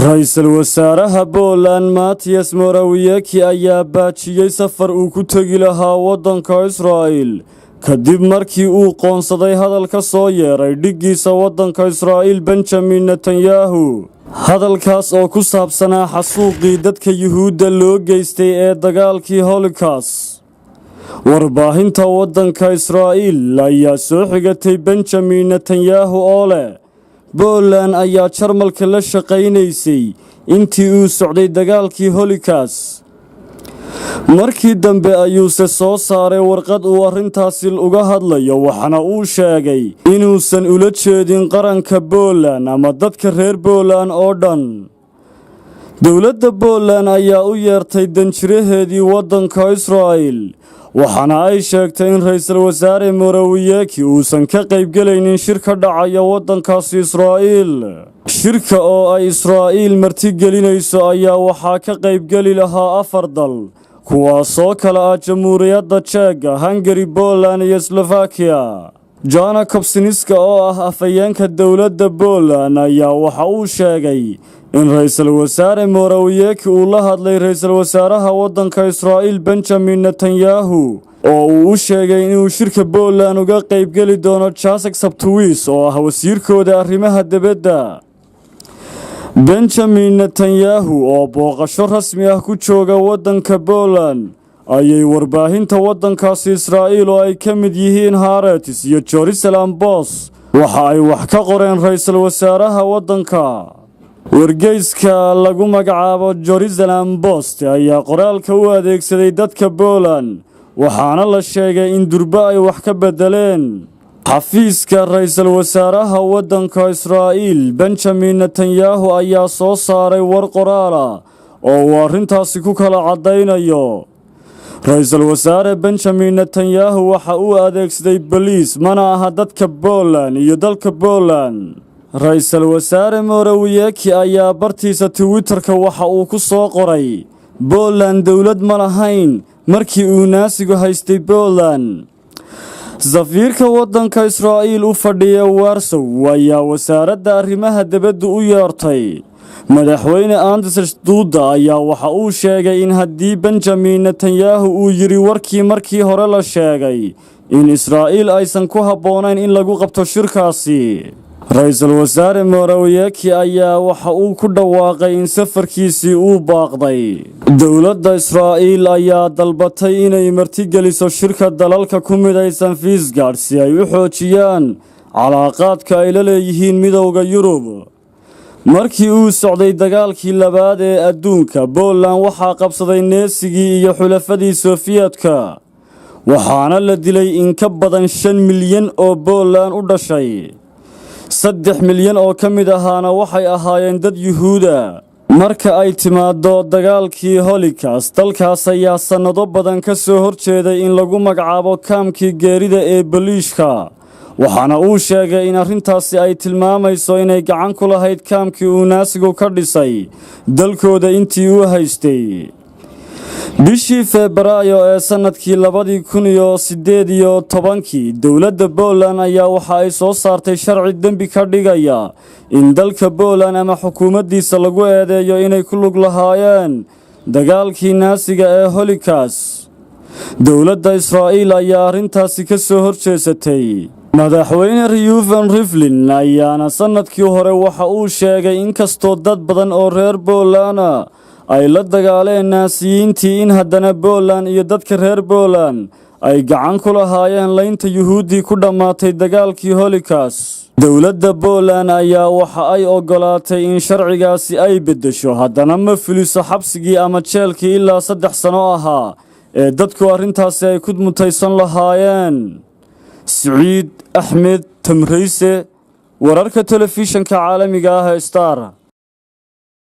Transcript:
Ra'iisul Wasaaraha Poland Mateusz Morawiecki ayaa baajiyay safar uu ku tagi lahaa waddanka Israa'iil kadib markii uu qoonsaday hadal ka soo yeeray dhiggiisa waddanka Israa'iil Benjamin Netanyahu. Hadalkaas oo ku saabsanaa xasuuqii dadka Yuhuudda loo geystay ee dagaalkii Holocaust. Warbaahinta waddanka Israa'iil ayaa soo xigatay Benjamin Netanyahu oo leh Poland ayaa Jarmalka la shaqaynaysay intii uu socday dagaalkii Holocaust. Markii dambe ayuuse soo saaray warqad uu arrintaasi uga hadlayo waxana uu sheegay inuusan ula jeedin qaranka Poland ama dadka reer Poland oo dhan. Dowladda Poland ayaa u yeertay danjiraheedii waddanka Israa'iil waxaana ay sheegtay in Ra'iisul Wasaare Morawiecki uusan ka qaybgalaynin shirka dhacaya waddankaas Israa'iil. Shirka oo ay Israa'iil martigelinayso ayaa waxaa ka qaybgali lahaa 4 dal kuwaasoo kala ah Jamhuuriyadda Czech, Hungary, Poland iyo Slovakia. Jana Kopczynska oo ah afhayeenka dowladda Poland ayaa waxa uu sheegay in Ra'iisul Wasaare Morawiecki uu la hadlay Ra'iisul Wasaaraha waddanka Israa'iil Benjamin Netanyahu oo uu sheegay inuu shirka Poland uga qaybgali doono Jacek Saptuwis oo ah wasiirkooda arrimaha dibadda. Benjamin Netanyahu oo booqasho rasmi ah ku jooga waddanka Poland ayay warbaahinta waddankaas Israa'iil oo ay ka mid yihiin Haaretz iyo Jerusalem Post waxa ay wax ka qoreen Ra'iisul Wasaaraha waddanka. Wargeyska lagu magacaabo Jerusalem Post ayaa qoraalka u adeegsaday dadka Poland waxaana la sheegay in durba ay wax ka bedeleen. Xafiiska Ra'iisul Wasaaraha waddanka Israa'iil Benjamin Netanyahu ayaa soo saaray war qoraal ah oo uu arrintaasi ku kala cadaynayo. Ra'iisul Wasaare Benjamin Netanyahu waxa uu adeegsaday boliis mana aha dadka Poland iyo dalka Poland. Ra'iisul Wasaare Morawiecki ayaa bartiisa Twitter-ka waxa uu ku soo qoray Poland dawlad ma lahayn markii uu naasigu haystay Poland. Safiirka waddanka Israa'iil u fadhiya Warsaw ayaa wasaaradda arrimaha dibadda u yeertay. Madaxweyne Andrzej Duda ayaa waxa uu sheegay in haddii Benjamin Netanyahu uu yiri warkii markii hore la sheegay in Israa'iil aysan ku habboonayn in lagu qabto shirkaasi. Ra'iisul Wasaare Morawiecki ayaa waxa uu ku dhawaaqay in safarkiisii uu baaqday. Dowladda Israa'iil ayaa dalbatay inay martigeliso shirka dalalka ku midaysan Visegrad si ay u xoojiyaan calaaqaadka ay la leeyihiin Midowga Yurub. Markii uu socday dagaalkii labaad ee adduunka, Poland waxaa qabsaday neesigii iyo xulafadii Sofiyeetka waxaana la dilay in ka badan 5 milyan oo Poland u dhashay. 3 milyan oo ka mid ahaana waxay ahaayeen dad Yuhuuda. Marka ay timaado dagaalkii Holocaust, dalkaas ayaa sanado badan ka soo horjeeday in lagu magacaabo kaamkii geerida ee Baliishka. waxaana uu sheegay in arrintaasi ay tilmaamayso inay gacan ku lahayd kaamkii uu naasigu ka dhisay dalkooda intii uu haystay. Bishii Febraayo ee sanadkii 2018 dowladda Poland ayaa waxa ay soo saartay sharci dambi ka dhigaya in dalka Poland ama xukuumaddiisa lagu eedeeyo inay ku lug lahaayeen dagaalkii naasiga ee Holocaust. Dowladda Israa'iil ayaa arrintaasi ka soo horjeesatay. Madaxweyne Reuven Rivlin ayaana sanadkii hore waxa uu sheegay in kastoo dad badan oo reer Poland ay la dagaaleen naasiyiintii in haddana Poland iyo dadka reer Poland ay gacan ku lahaayeen laynta Yuhuudii ku dhammaatay dagaalkii Holocaust. Dowladda Poland ayaa waxa ay ogolaatay in sharcigaasi ay bedesho haddana ma fuliso xabsigii ama jeelkii ilaa 3 sano ahaa ee dadku arrintaasi ay ku mutaysan lahaayeen. Saciid Axmed Tamrayse wararka telefishanka caalamiga ah ee Star.